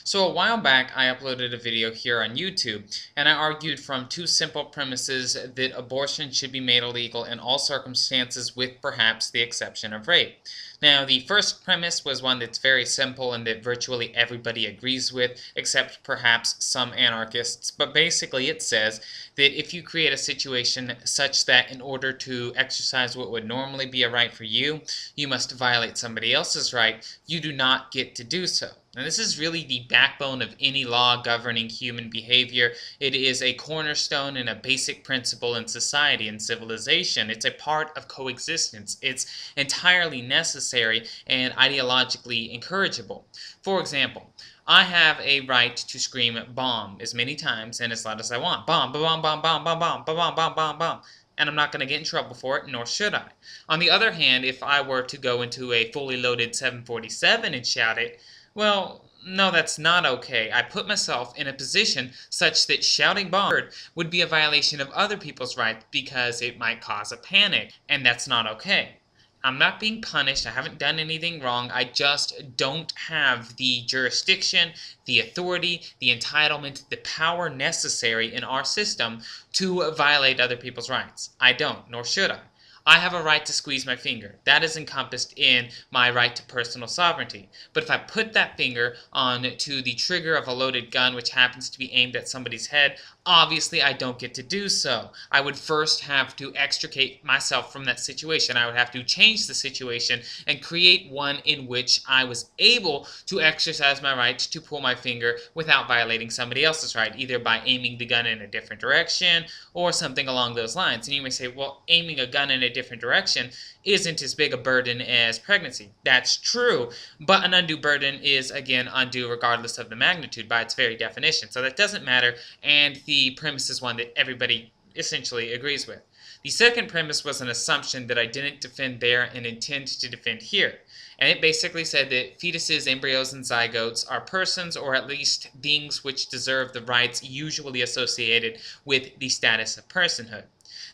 So a while back, I uploaded a video here on YouTube, and I argued from two simple premises that abortion should be made illegal in all circumstances with perhaps the exception of rape. Now, the first premise was one that's very simple and that virtually everybody agrees with, except perhaps some anarchists. But basically it says that if you create a situation such that in order to exercise what would normally be a right for you, you must violate somebody else's right, you do not get to do so. Now, this is really the backbone of any law governing human behavior. It is a cornerstone and a basic principle in society and civilization. It's a part of coexistence. It's entirely necessary and ideologically encourageable. For example, I have a right to scream bomb as many times and as loud as I want. Bomb, bomb, bomb, bomb, bomb, bomb, bomb, bomb, bomb, bomb. And I'm not going to get in trouble for it, nor should I. On the other hand, if I were to go into a fully loaded 747 and shout it, well, no, that's not okay. I put myself in a position such that shouting bomb would be a violation of other people's rights because it might cause a panic, and that's not okay. I'm not being punished. I haven't done anything wrong. I just don't have the jurisdiction, the authority, the entitlement, the power necessary in our system to violate other people's rights. I don't, nor should I. I have a right to squeeze my finger. That is encompassed in my right to personal sovereignty. But if I put that finger onto the trigger of a loaded gun which happens to be aimed at somebody's head, obviously I don't get to do so. I would first have to extricate myself from that situation. I would have to change the situation and create one in which I was able to exercise my right to pull my finger without violating somebody else's right, either by aiming the gun in a different direction or something along those lines. And you may say, well, aiming a gun in a different direction isn't as big a burden as pregnancy. That's true, but an undue burden is, again, undue regardless of the magnitude by its very definition. So that doesn't matter, and the premise is one that everybody essentially agrees with. The second premise was an assumption that I didn't defend there and intend to defend here. And it basically said that fetuses, embryos, and zygotes are persons, or at least beings which deserve the rights usually associated with the status of personhood.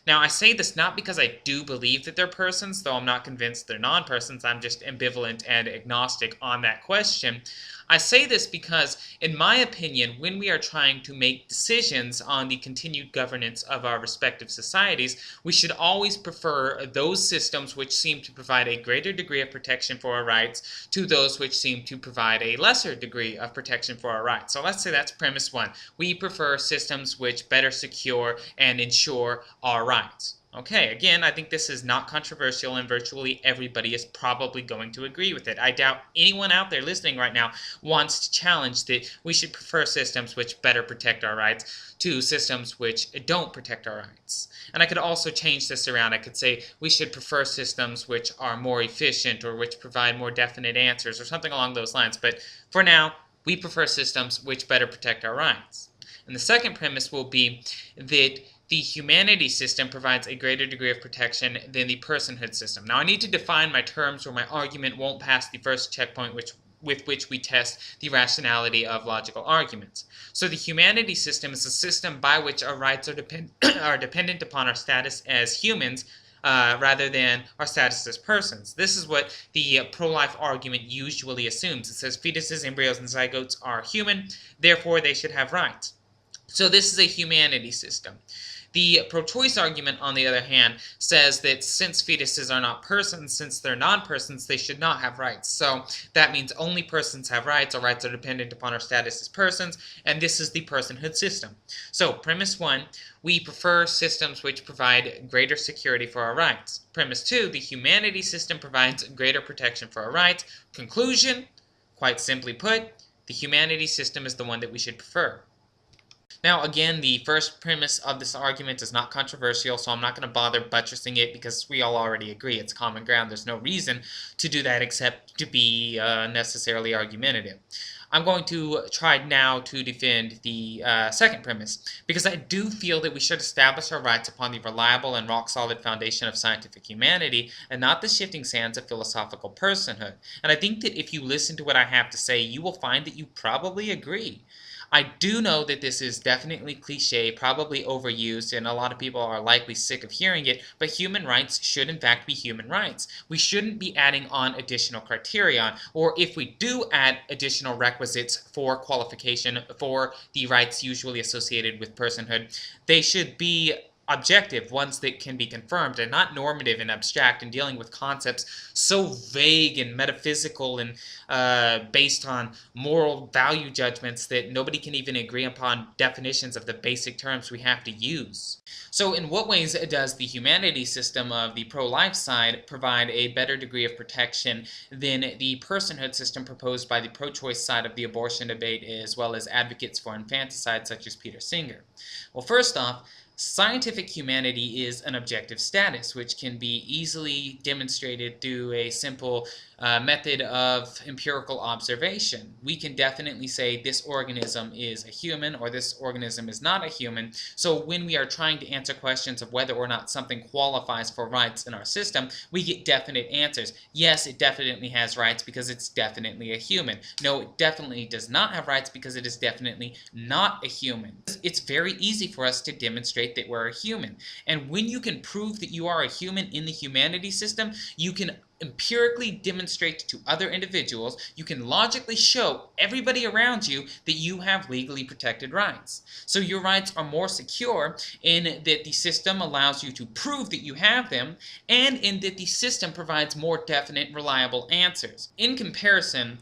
Now, I say this not because I do believe that they're persons, though I'm not convinced they're non-persons. I'm just ambivalent and agnostic on that question. I say this because, in my opinion, when we are trying to make decisions on the continued governance of our respective societies, we should always prefer those systems which seem to provide a greater degree of protection for our rights to those which seem to provide a lesser degree of protection for our rights. So let's say that's premise one. We prefer systems which better secure and ensure our rights. Okay, again, I think this is not controversial and virtually everybody is probably going to agree with it. I doubt anyone out there listening right now wants to challenge that we should prefer systems which better protect our rights to systems which don't protect our rights. And I could also change this around. I could say we should prefer systems which are more efficient or which provide more definite answers or something along those lines. But for now, we prefer systems which better protect our rights. And the second premise will be that the humanity system provides a greater degree of protection than the personhood system. Now, I need to define my terms or my argument won't pass the first checkpoint with which we test the rationality of logical arguments. So the humanity system is a system by which our rights are dependent upon our status as humans rather than our status as persons. This is what the pro-life argument usually assumes. It says fetuses, embryos, and zygotes are human, therefore they should have rights. So this is a humanity system. The pro-choice argument, on the other hand, says that since fetuses are not persons, since they're non-persons, they should not have rights. So that means only persons have rights. Our rights are dependent upon our status as persons, and this is the personhood system. So premise one, we prefer systems which provide greater security for our rights. Premise two, the humanity system provides greater protection for our rights. Conclusion, quite simply put, the humanity system is the one that we should prefer. Now, again, the first premise of this argument is not controversial, so I'm not going to bother buttressing it because we all already agree it's common ground. There's no reason to do that except to be necessarily argumentative. I'm going to try now to defend the second premise, because I do feel that we should establish our rights upon the reliable and rock-solid foundation of scientific humanity, and not the shifting sands of philosophical personhood. And I think that if you listen to what I have to say, you will find that you probably agree. I do know that this is definitely cliche, probably overused, and a lot of people are likely sick of hearing it, but human rights should in fact be human rights. We shouldn't be adding on additional criterion, or if we do add additional requisites for qualification for the rights usually associated with personhood, they should be objective, ones that can be confirmed, and not normative and abstract and dealing with concepts so vague and metaphysical and based on moral value judgments that nobody can even agree upon definitions of the basic terms we have to use. So in what ways does the humanity system of the pro-life side provide a better degree of protection than the personhood system proposed by the pro-choice side of the abortion debate, as well as advocates for infanticide such as Peter Singer? Well, first off, scientific humanity is an objective status, which can be easily demonstrated through a simple method of empirical observation. We can definitely say this organism is a human or this organism is not a human. So when we are trying to answer questions of whether or not something qualifies for rights in our system, we get definite answers. Yes, it definitely has rights because it's definitely a human. No, it definitely does not have rights because it is definitely not a human. It's very easy for us to demonstrate that we're a human. And when you can prove that you are a human in the humanity system, you can empirically demonstrate to other individuals, you can logically show everybody around you that you have legally protected rights. So your rights are more secure in that the system allows you to prove that you have them, and in that the system provides more definite, reliable answers. In comparison,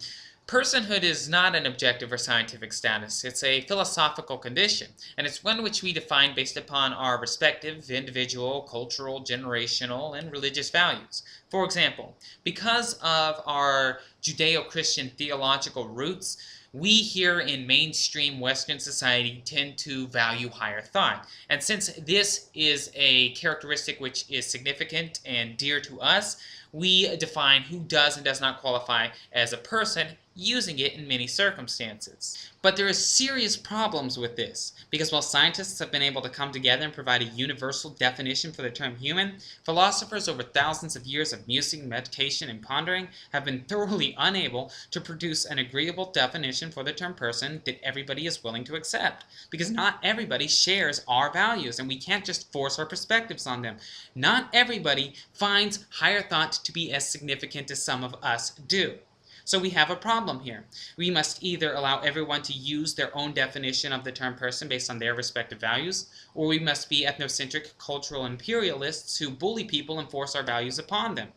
personhood is not an objective or scientific status. It's a philosophical condition, and it's one which we define based upon our respective individual, cultural, generational, and religious values. For example, because of our Judeo-Christian theological roots, we here in mainstream Western society tend to value higher thought. And since this is a characteristic which is significant and dear to us, we define who does and does not qualify as a person, using it in many circumstances. But there are serious problems with this, because while scientists have been able to come together and provide a universal definition for the term human, philosophers over thousands of years of musing, meditation, and pondering have been thoroughly unable to produce an agreeable definition for the term person that everybody is willing to accept, because not everybody shares our values, and we can't just force our perspectives on them. Not everybody finds higher thought to be as significant as some of us do. So we have a problem here. We must either allow everyone to use their own definition of the term person based on their respective values, or we must be ethnocentric cultural imperialists who bully people and force our values upon them.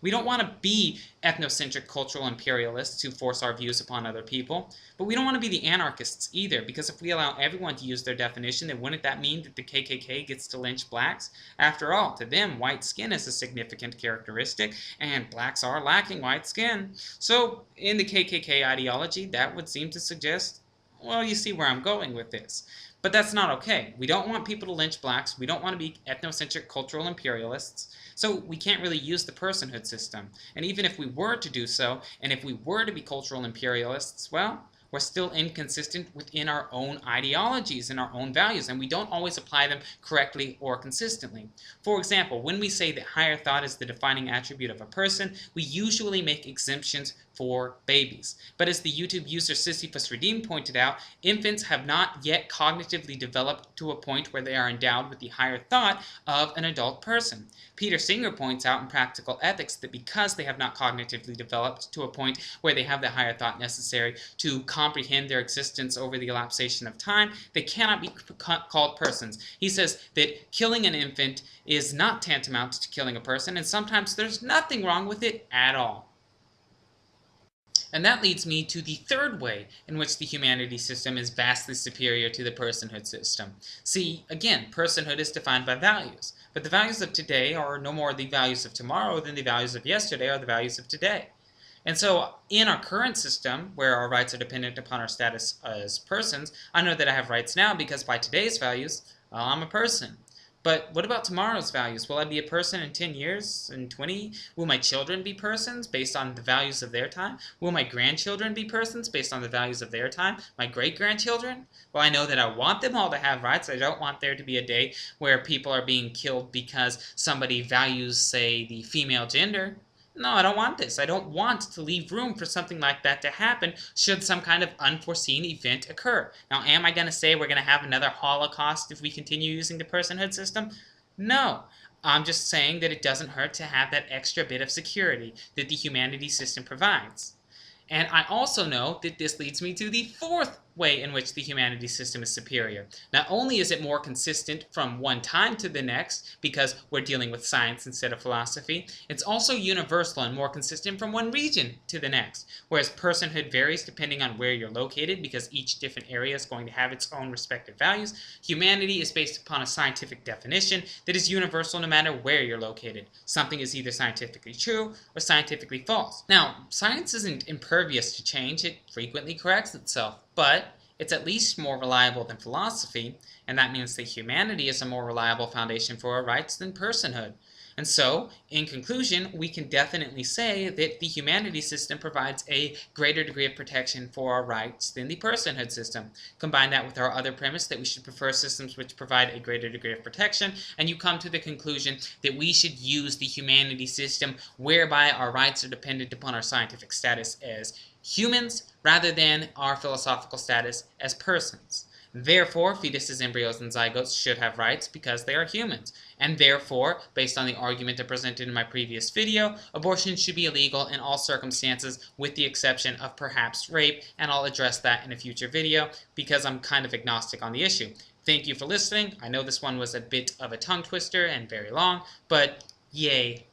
We don't want to be ethnocentric cultural imperialists who force our views upon other people, but we don't want to be the anarchists either, because if we allow everyone to use their definition, then wouldn't that mean that the KKK gets to lynch blacks? After all, to them, white skin is a significant characteristic, and blacks are lacking white skin. So, in the KKK ideology, that would seem to suggest, well, you see where I'm going with this. But that's not okay. We don't want people to lynch blacks. We don't want to be ethnocentric cultural imperialists. So we can't really use the personhood system. And even if we were to do so, and if we were to be cultural imperialists, well, we're still inconsistent within our own ideologies and our own values, and we don't always apply them correctly or consistently. For example, when we say that higher thought is the defining attribute of a person, we usually make exemptions for babies. But as the YouTube user Sisyphus Redeemed pointed out, infants have not yet cognitively developed to a point where they are endowed with the higher thought of an adult person. Peter Singer points out in Practical Ethics that because they have not cognitively developed to a point where they have the higher thought necessary to comprehend their existence over the elapsation of time, they cannot be called persons. He says that killing an infant is not tantamount to killing a person, and sometimes there's nothing wrong with it at all. And that leads me to the third way in which the humanity system is vastly superior to the personhood system. See, again, personhood is defined by values, but the values of today are no more the values of tomorrow than the values of yesterday are the values of today. And so in our current system, where our rights are dependent upon our status as persons, I know that I have rights now because by today's values, I'm a person. But what about tomorrow's values? Will I be a person in 10 years, in 20? Will my children be persons based on the values of their time? Will my grandchildren be persons based on the values of their time? My great-grandchildren? Well, I know that I want them all to have rights. I don't want there to be a day where people are being killed because somebody values, say, the female gender. No, I don't want this. I don't want to leave room for something like that to happen should some kind of unforeseen event occur. Now, am I going to say we're going to have another Holocaust if we continue using the personhood system? No. I'm just saying that it doesn't hurt to have that extra bit of security that the humanity system provides. And I also know that this leads me to the fourth way in which the humanities system is superior. Not only is it more consistent from one time to the next, because we're dealing with science instead of philosophy, it's also universal and more consistent from one region to the next. Whereas personhood varies depending on where you're located, because each different area is going to have its own respective values, humanity is based upon a scientific definition that is universal no matter where you're located. Something is either scientifically true or scientifically false. Now, science isn't impervious to change, it frequently corrects itself, but it's at least more reliable than philosophy, and that means that humanity is a more reliable foundation for our rights than personhood. And so, in conclusion, we can definitely say that the humanity system provides a greater degree of protection for our rights than the personhood system. Combine that with our other premise that we should prefer systems which provide a greater degree of protection, and you come to the conclusion that we should use the humanity system whereby our rights are dependent upon our scientific status as humans rather than our philosophical status as persons. Therefore, fetuses, embryos, and zygotes should have rights because they are humans. And therefore, based on the argument I presented in my previous video, abortion should be illegal in all circumstances with the exception of perhaps rape, and I'll address that in a future video because I'm kind of agnostic on the issue. Thank you for listening. I know this one was a bit of a tongue twister and very long, but yay.